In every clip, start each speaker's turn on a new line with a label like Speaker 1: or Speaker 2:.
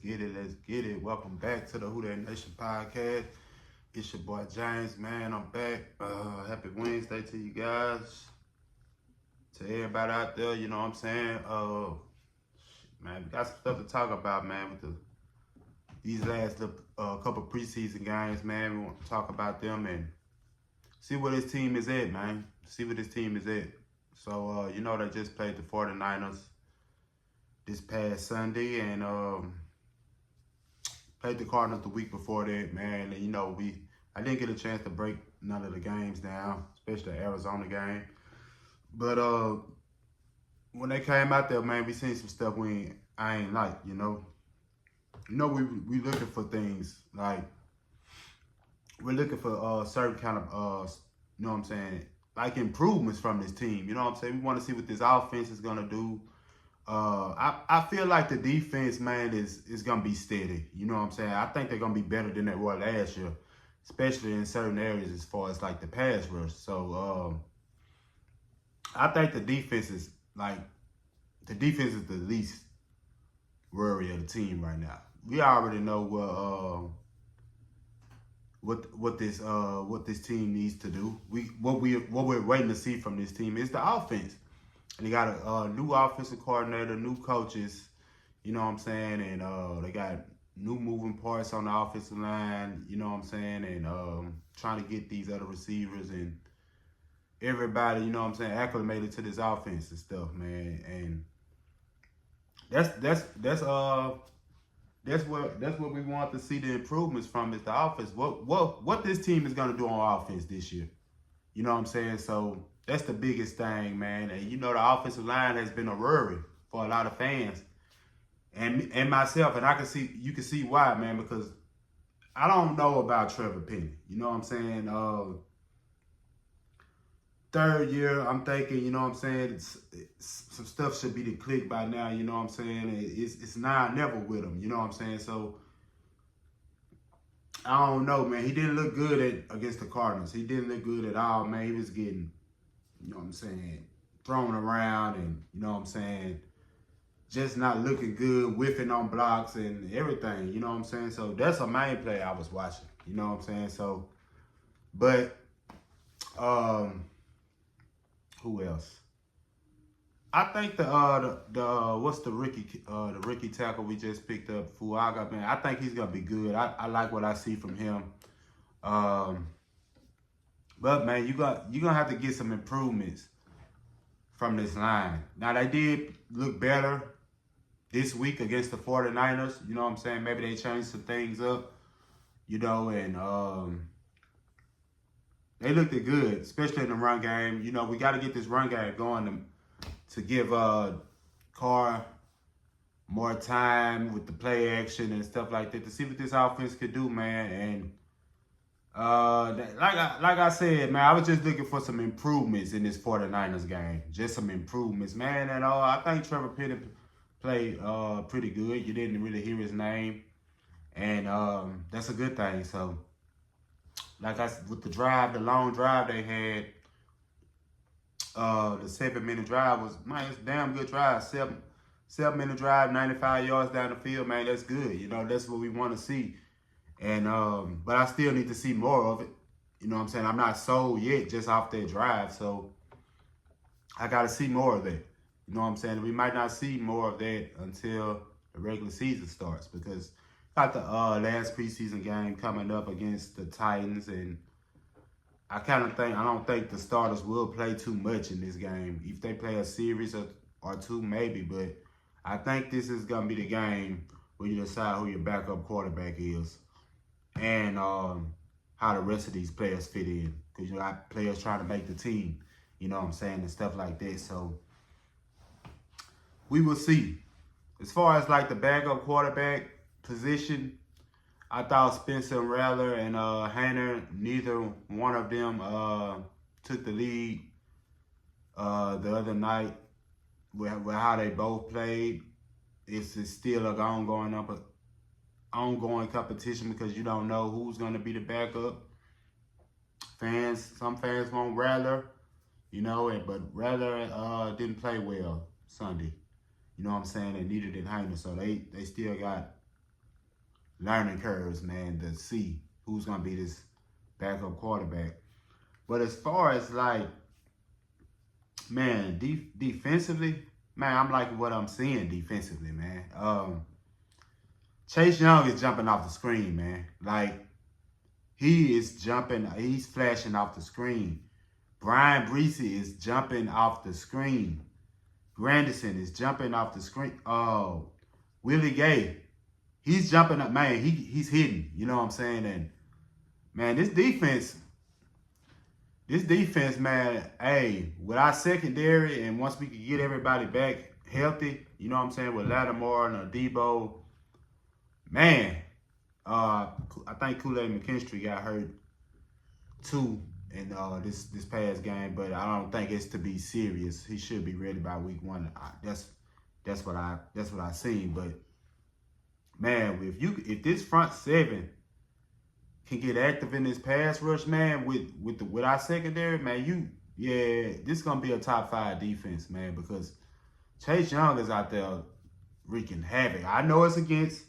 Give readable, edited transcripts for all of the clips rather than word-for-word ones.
Speaker 1: get it, let's get it. Welcome back to the Who That Nation podcast. It's your boy James, man. I'm back. Happy Wednesday to you guys. To everybody out there, you know what I'm saying? Man, we got some stuff to talk about, man, with these last couple preseason games, man. We want to talk about them and see where this team is at, man. See where this team is at. So, you know, they just played the 49ers this past Sunday and played the Cardinals the week before that, man. And, you know, I didn't get a chance to break none of the games down, especially the Arizona game. But when they came out there, man, we seen some stuff I ain't like, you know. You know, we looking for things like we're looking for certain kind of you know what I'm saying, like improvements from this team. You know what I'm saying? We want to see what this offense is gonna do. I feel like the defense, man, is gonna be steady. You know what I'm saying? I think they're gonna be better than they were last year, especially in certain areas as far as like the pass rush. So I think the defense is the least worry of the team right now. We already know what this team needs to do. What we're waiting to see from this team is the offense. And they got a new offensive coordinator, new coaches, you know what I'm saying, and they got new moving parts on the offensive line, you know what I'm saying, and trying to get these other receivers and everybody, you know what I'm saying, acclimated to this offense and stuff, man. And that's what we want to see the improvements from is the offense. What this team is gonna do on offense this year. You know what I'm saying? So that's the biggest thing, man. And you know the offensive line has been a worry for a lot of fans. And myself, and you can see why, man, because I don't know about Trevor Penny. You know what I'm saying? Third year, I'm thinking, you know what I'm saying, some stuff should be the click by now, you know what I'm saying? It's now or never with him, you know what I'm saying? So, I don't know, man. He didn't look good against the Cardinals. He didn't look good at all, man. He was getting, you know what I'm saying, thrown around and, you know what I'm saying, just not looking good, whiffing on blocks and everything, you know what I'm saying? So, that's a main play I was watching, you know what I'm saying? So, but, who else? I think what's the rookie tackle we just picked up, Fuaga, man. I think he's gonna be good. I like what I see from him. But man, you're gonna have to get some improvements from this line. Now they did look better this week against the 49ers. You know what I'm saying? Maybe they changed some things up, you know, and they looked good, especially in the run game. You know, we got to get this run game going to give Carr more time with the play action and stuff like that to see what this offense could do, man. And like I said, man, I was just looking for some improvements in this 49ers game. Just some improvements, man. And I think Trevor Penny played pretty good. You didn't really hear his name. And that's a good thing. So, like I said, with the long drive they had, the 7-minute drive was, man, it's a damn good drive. 7-minute drive, 95 yards down the field, man, that's good. You know, that's what we want to see. And but I still need to see more of it. You know what I'm saying? I'm not sold yet just off that drive, so I got to see more of that. You know what I'm saying? We might not see more of that until the regular season starts because got the last preseason game coming up against the Titans, and I don't think the starters will play too much in this game. If they play a series or two, maybe, but I think this is gonna be the game where you decide who your backup quarterback is and how the rest of these players fit in, because you got players trying to make the team. You know what I'm saying, and stuff like that. So we will see. As far as like the backup quarterback position, I thought Spencer Rattler and Hainer, neither one of them took the lead the other night with how they both played. It's still an ongoing competition because you don't know who's going to be the backup. Some fans want Rattler, you know, but Rattler didn't play well Sunday. You know what I'm saying? And neither did Hainer. So they still got learning curves, man, to see who's gonna be this backup quarterback. But as far as like, man, defensively, man, I'm liking what I'm seeing defensively, man. Chase Young is jumping off the screen, man. Like, he is jumping, he's flashing off the screen. Brian Breesy is jumping off the screen. Granderson is jumping off the screen. Oh, Willie Gay, he's jumping up, man. He's hitting, you know what I'm saying? And man, this defense, man, hey, with our secondary and once we can get everybody back healthy, you know what I'm saying, with Lattimore and Debo, man, I think Kool-Aid McKinstry got hurt too in this past game, but I don't think it's to be serious. He should be ready by week 1. That's what I seen. But man, if this front seven can get active in this pass rush, man, with our secondary, man, this is gonna be a top 5 defense, man, because Chase Young is out there wreaking havoc. I know it's against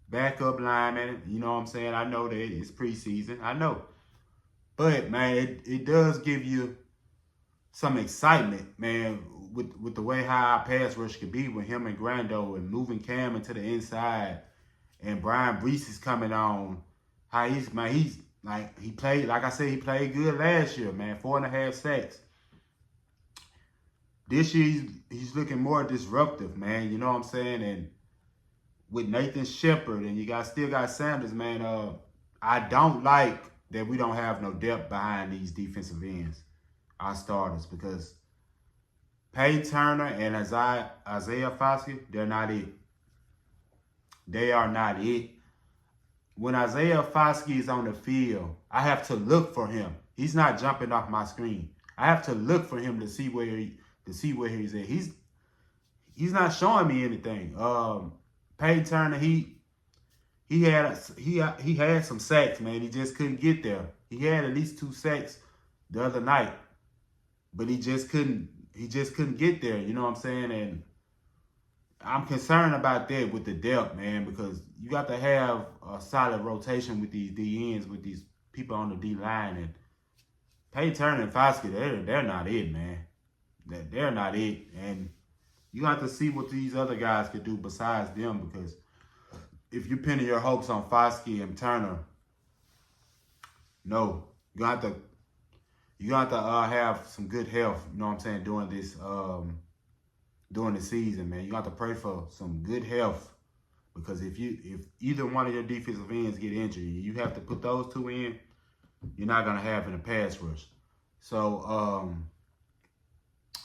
Speaker 1: backup linemen, you know what I'm saying? I know that it's preseason, I know. But man, it does give you some excitement, man, with the way how our pass rush could be with him and Grando and moving Cam into the inside and Brian Brees is coming on. How he played, like I said, he played good last year, man. 4.5 sacks. This year, he's looking more disruptive, man. You know what I'm saying? And with Nathan Shepard and you still got Sanders, man, I don't like that we don't have no depth behind these defensive ends, our starters, because Peyton Turner and Isaiah Foskey, they're not it. They are not it. When Isaiah Foskey is on the field, I have to look for him. He's not jumping off my screen. I have to look for him to see where he's at. He's not showing me anything. Peyton Turner, he had some sacks, man. He just couldn't get there. He had at least 2 sacks the other night, but he just couldn't get there. You know what I'm saying? And I'm concerned about that with the depth, man, because you got to have a solid rotation with these DNs, with these people on the D line. And Peyton Turner and Foskey, they're not it, man. They're not it. And you have to see what these other guys could do besides them, because if you're pinning your hopes on Foskey and Turner, no, you have to have some good health. You know what I'm saying? During the season, man, you have to pray for some good health, because if either one of your defensive ends get injured, you have to put those 2 in. You're not gonna have in a pass rush. So,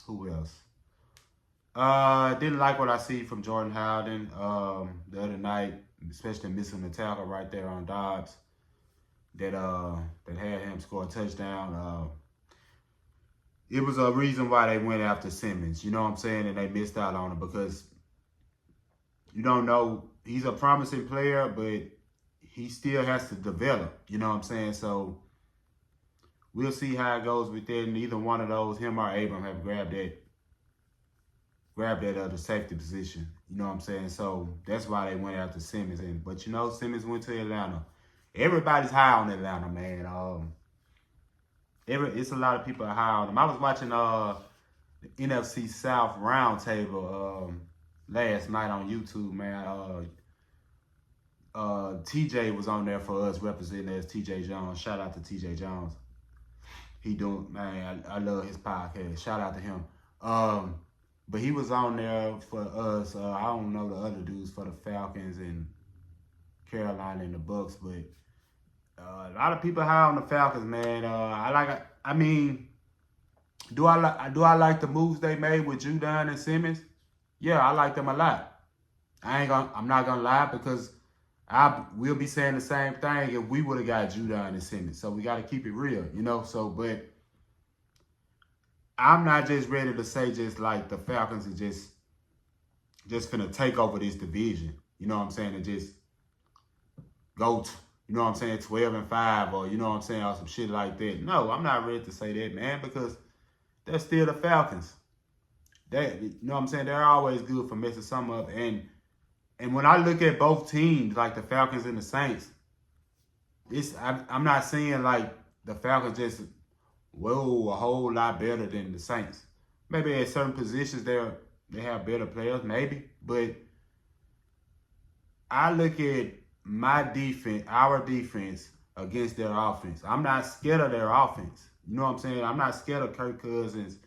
Speaker 1: who else? Didn't like what I see from Jordan Howden the other night, especially missing the tackle right there on Dobbs that had him score a touchdown. It was a reason why they went after Simmons, you know what I'm saying, and they missed out on him, because you don't know, he's a promising player, but he still has to develop, you know what I'm saying? So we'll see how it goes with that. Neither one of those, him or Abram, have grabbed that other safety position, you know what I'm saying? So that's why they went after Simmons. But you know, Simmons went to Atlanta. Everybody's high on Atlanta, man. It's a lot of people are high on them. I was watching the NFC South Roundtable last night on YouTube, man. TJ was on there for us, representing as TJ Jones. Shout out to TJ Jones. He doing, man, I love his podcast. Shout out to him. But he was on there for us. I don't know the other dudes for the Falcons and Carolina and the Bucks, but a lot of people high on the Falcons, man. Do I like the moves they made with Judon and Simmons? Yeah, I like them a lot. I'm not gonna lie, because we'll be saying the same thing if we would have got Judon and Simmons. So we got to keep it real, you know. So, but I'm not just ready to say just like the Falcons are just finna take over this division. You know what I'm saying? And just go, you know what I'm saying, 12-5, or you know what I'm saying, or some shit like that. No, I'm not ready to say that, man, because they're still the Falcons. You know what I'm saying? They're always good for messing something up. And And when I look at both teams, like the Falcons and the Saints, I'm not saying like the Falcons just a whole lot better than the Saints. Maybe at certain positions they have better players, maybe. But I look at my defense, our defense against their offense. I'm not scared of their offense. You know what I'm saying? I'm not scared of Kirk Cousins,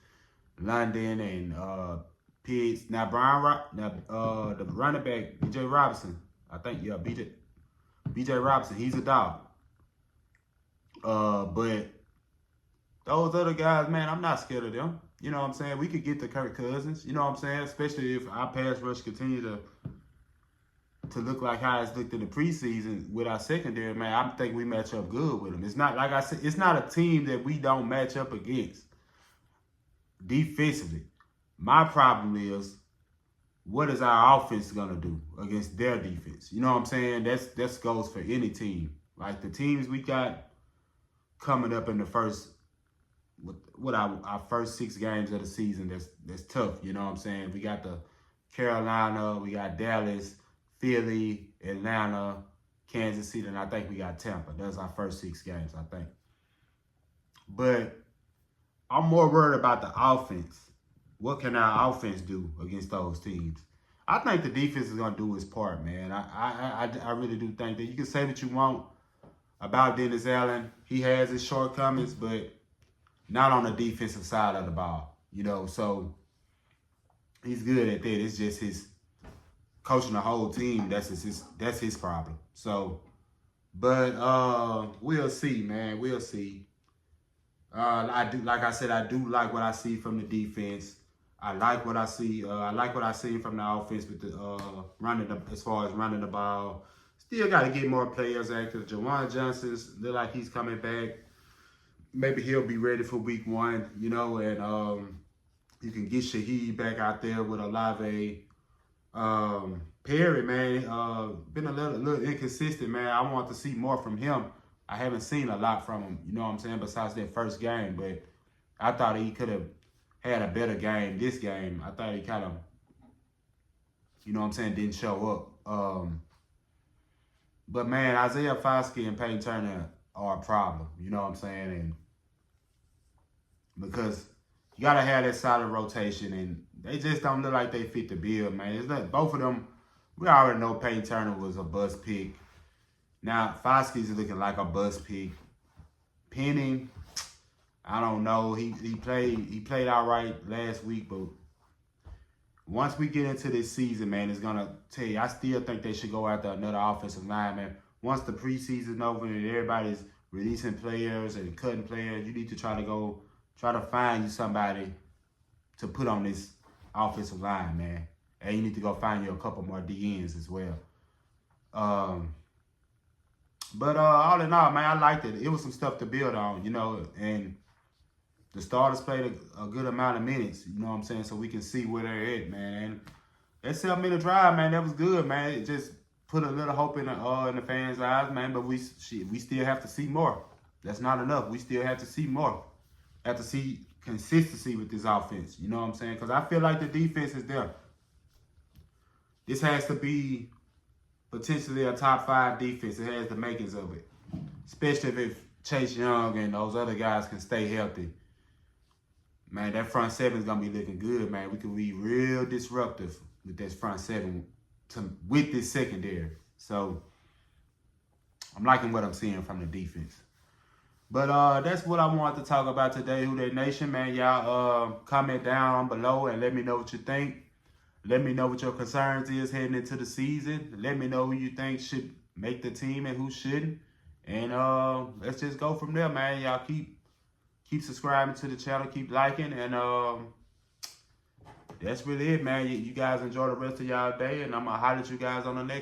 Speaker 1: London, and Pitts. Now the running back, B.J. Robinson. I think B.J. Robinson. He's a dog. But those other guys, man, I'm not scared of them. You know what I'm saying? We could get to Kirk Cousins. You know what I'm saying? Especially if our pass rush continue to look like how it's looked in the preseason with our secondary, man. I think we match up good with them. It's not, like I said, it's not a team that we don't match up against defensively. My problem is, what is our offense gonna do against their defense? You know what I'm saying? That goes for any team. Like the teams we got coming up in the first, what our first 6 games of the season, that's tough. You know what I'm saying? We got the Carolina, we got Dallas, Philly, Atlanta, Kansas City, and I think we got Tampa. That's our first 6 games, I think. But I'm more worried about the offense. What can our offense do against those teams? I think the defense is going to do its part, man. I really do think that. You can say what you want about Dennis Allen. He has his shortcomings, but not on the defensive side of the ball. You know, so he's good at that. It's just his coaching the whole team. That's his problem. So, but we'll see, man. We'll see. I do like what I see from the defense. I like what I see. I like what I see from the offense with the as far as running the ball. Still got to get more players active. Jawan Johnson's look like he's coming back. Maybe he'll be ready for week 1, you know, and you can get Shaheed back out there with Olave. Perry, man, been a little inconsistent, man. I want to see more from him. I haven't seen a lot from him, you know what I'm saying, besides that first game. But I thought he could have had a better game this game. I thought he kind of, you know what I'm saying, didn't show up. But, man, Isaiah Foskey and Peyton Turner are a problem, you know what I'm saying? And because you got to have that solid rotation, and they just don't look like they fit the bill, man. It's not, both of them, we already know Peyton Turner was a bust pick. Now, Foskey's looking like a bust pick. Penning, I don't know. He played all right last week, but once we get into this season, man, it's going to tell you, I still think they should go after another offensive lineman. Once the preseason over and everybody's releasing players and cutting players, you need to try to find you somebody to put on this offensive line, man. And you need to go find you a couple more DNs as well. But all in all, man, I liked it. It was some stuff to build on, you know, and the starters played a good amount of minutes, you know what I'm saying, so we can see where they're at, man. And that 7-minute drive, man, that was good, man. It just put a little hope in the fans' eyes, man, but we still have to see more. That's not enough. We still have to see more. Have to see consistency with this offense, you know what I'm saying, because I feel like the defense is there. This has to be potentially a top 5 defense. It has the makings of it, especially if Chase Young and those other guys can stay healthy. Man, that front 7 is going to be looking good, man. We can be real disruptive with this front 7 with this secondary. So, I'm liking what I'm seeing from the defense. But that's what I wanted to talk about today, Who That Nation, man. Y'all comment down below and let me know what you think. Let me know what your concerns is heading into the season. Let me know who you think should make the team and who shouldn't. And let's just go from there, man. Y'all keep subscribing to the channel, keep liking, and that's really it, man. You guys enjoy the rest of y'all day, and I'm gonna holler at you guys on the next